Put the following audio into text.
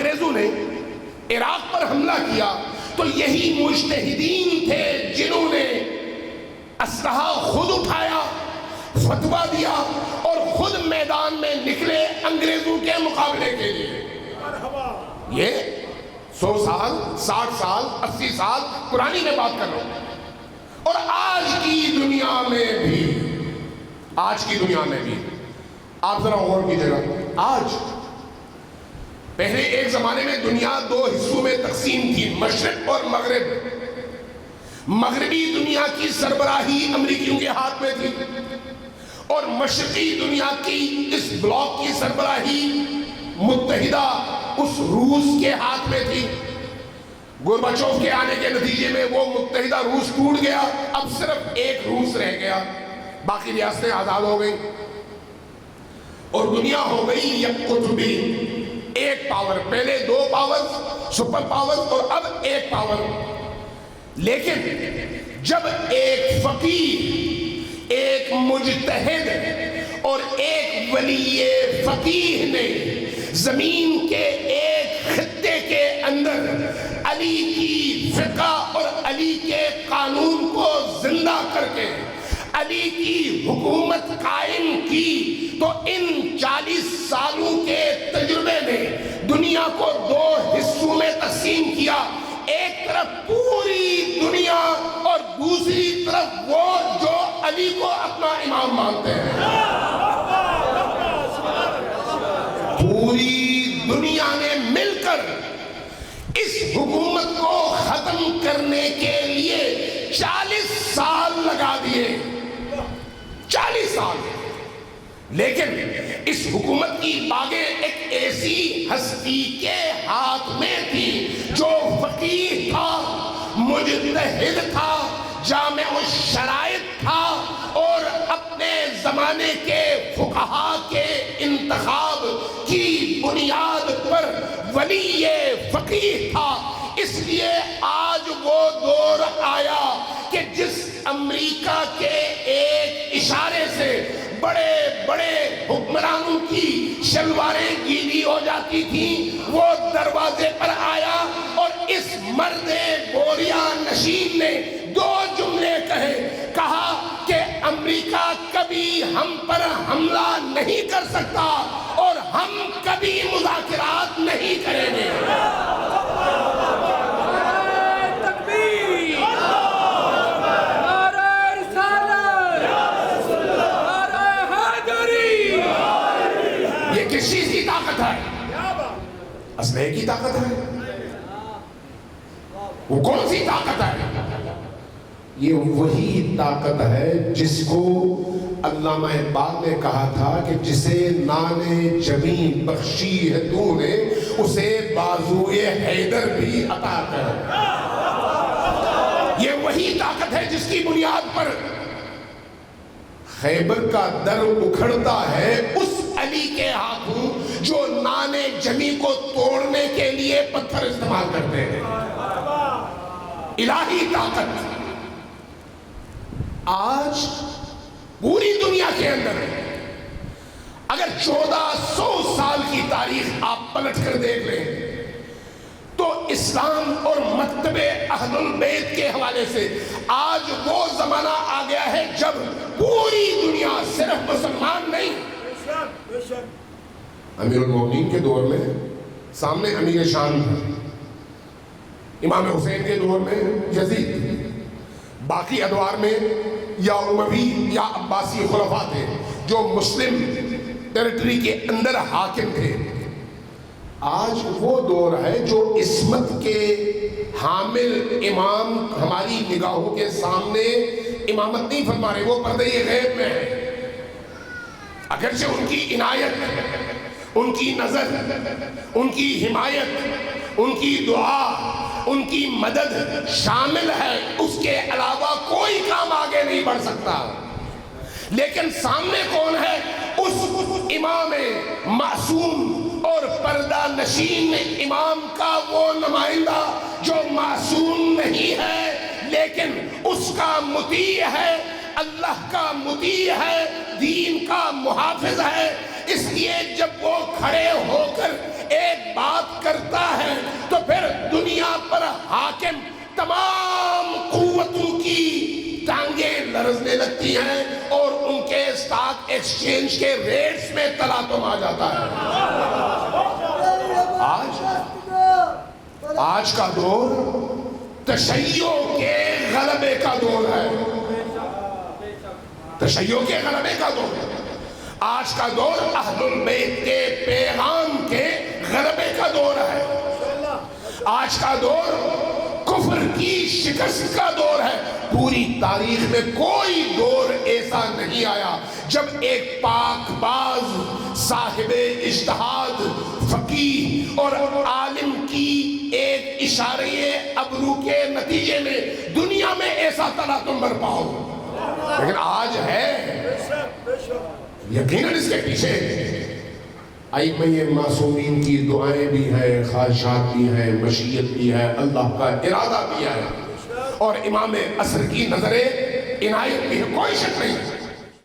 انگریزوں نے عراق پر حملہ کیا تو یہی مجتہدین تھے جنہوں نے اسلحہ خود اٹھایا، فتویٰ دیا اور خود میدان میں نکلے انگریزوں کے مقابلے کے لیے۔ یہ 100 سال، 60 سال، 80 سال پرانی میں بات کر رہا ہوں۔ اور آج کی دنیا میں بھی آپ ذرا غور کیجئے گا، آج پہلے ایک زمانے میں دنیا 2 حصوں میں تقسیم تھی، مشرق اور مغرب۔ مغربی دنیا کی سربراہی امریکیوں کے ہاتھ میں تھی اور مشرقی دنیا کی اس بلاک کی سربراہی متحدہ اس روس کے ہاتھ میں تھی۔ گورباچوف کے آنے کے نتیجے میں وہ متحدہ روس ٹوٹ گیا، اب صرف ایک روس رہ گیا، باقی ریاستیں آزاد ہو گئی اور دنیا ہو گئی یک قطبی، ایک پاور، پہلے 2 پاور سپر پاور اور اب ایک پاور۔ لیکن جب ایک فقیہ، ایک مجتہد اور ایک ولی فقیہ نے زمین کے ایک خطے کے اندر علی کی فقہ اور علی کے قانون کو زندہ کر کے علی کی حکومت قائم کی، تو ان 40 سالوں کے تجربے نے دنیا کو 2 حصوں میں تقسیم کیا، ایک طرف پوری دنیا اور دوسری طرف وہ جو علی کو اپنا امام مانتے ہیں۔ پوری دنیا نے مل کر اس حکومت کو ختم کرنے کے لیے 40 سال لگا دیے، 40 سال۔ لیکن اس حکومت کی باغیں ایک ایسی ہستی کے ہاتھ میں تھی جو فقیہ تھا، مجتہد تھا، جامع الشرائط تھا اور اپنے زمانے کے فقہاء کے انتخاب کی بنیاد پر ولی فقیہ تھا۔ اس لیے آج وہ دور آیا کہ جس امریکہ کے ایک اشارے سے بڑے بڑے حکمرانوں کی شلواریں گیلی ہو جاتی تھیں، وہ دروازے پر آیا اور اس مرد بوریا نشین نے 2 جملے کہا کہ امریکہ کبھی ہم پر حملہ نہیں کر سکتا اور ہم کبھی مذاکرات نہیں کریں گے۔ کس چیز کی طاقت ہے؟ اسلحے کی طاقت ہے۔ وہ کون سی طاقت ہے؟ یہ وہی طاقت ہے جس کو علامہ اقبال نے کہا تھا کہ جسے نان جمی بخشی ہے تو نے اسے بازوئے حیدر بھی عطا کر۔ یہ وہی طاقت ہے جس کی بنیاد پر خیبر کا در اکھڑتا ہے اس علی کے ہاتھوں جو نان جمی کو توڑنے کے لیے پتھر استعمال کرتے ہیں۔ الہی طاقت آج پوری دنیا کے اندر ہے۔ اگر 1400 سال کی تاریخ آپ پلٹ کر دیکھ لیں تو اسلام اور مکتب اہل البیت کے حوالے سے آج وہ زمانہ آ گیا ہے جب پوری دنیا، صرف مسلمان نہیں، امیر المومنین کے دور میں سامنے امیر شام تھا، امام حسین کے دور میں یزید، باقی ادوار میں یا اموی یا عباسی خلفاء تھے جو مسلم ٹیریٹری کے اندر حاکم تھے۔ آج وہ دور ہے جو عصمت کے حامل امام ہماری نگاہوں کے سامنے امامت نہیں فرما رہے، وہ پردہ غیب میں ہے۔ اگرچہ ان کی عنایت، ان کی نظر، ان کی حمایت، ان کی دعا، ان کی مدد شامل ہے، اس کے علاوہ کوئی کام آگے نہیں بڑھ سکتا۔ لیکن سامنے کون ہے؟ اس امام معصوم اور پردہ نشین امام کا وہ نمائندہ جو معصوم نہیں ہے لیکن اس کا مطیع ہے، اللہ کا مطیع ہے، دین کا محافظ ہے۔ اس لیے جب وہ کھڑے ہو کر ایک ایک بات کرتا ہے تو پھر دنیا پر حاکم تمام قوتوں کی ٹانگیں لرزنے لگتی ہیں اور ان کے اسٹاک ایکسچینج کے ریٹس میں تلاطم آ جاتا ہے۔ آج کا دور تشیع کے غلبے کا دور ہے، تشیع کے غلبے کا دور ہے۔ آج کا دور اہل البیت کے پیغام کے غلبے کا دور ہے۔ آج کا دور کفر کی شکست کا دور ہے۔ پوری تاریخ میں کوئی دور ایسا نہیں آیا جب ایک پاک باز صاحب اجتہاد فقیہ اور عالم کی ایک اشارے ابرو کے نتیجے میں دنیا میں ایسا تلاطم برپا ہو۔ لیکن آج ہے، یقیناً اس کے پیچھے ائمہ معصومین کی دعائیں بھی ہیں، خواہشات بھی ہیں، مشیت بھی ہے، اللہ کا ارادہ بھی ہے، اور امام عصر کی نظر عنایت بھی ہے، کوئی شک نہیں۔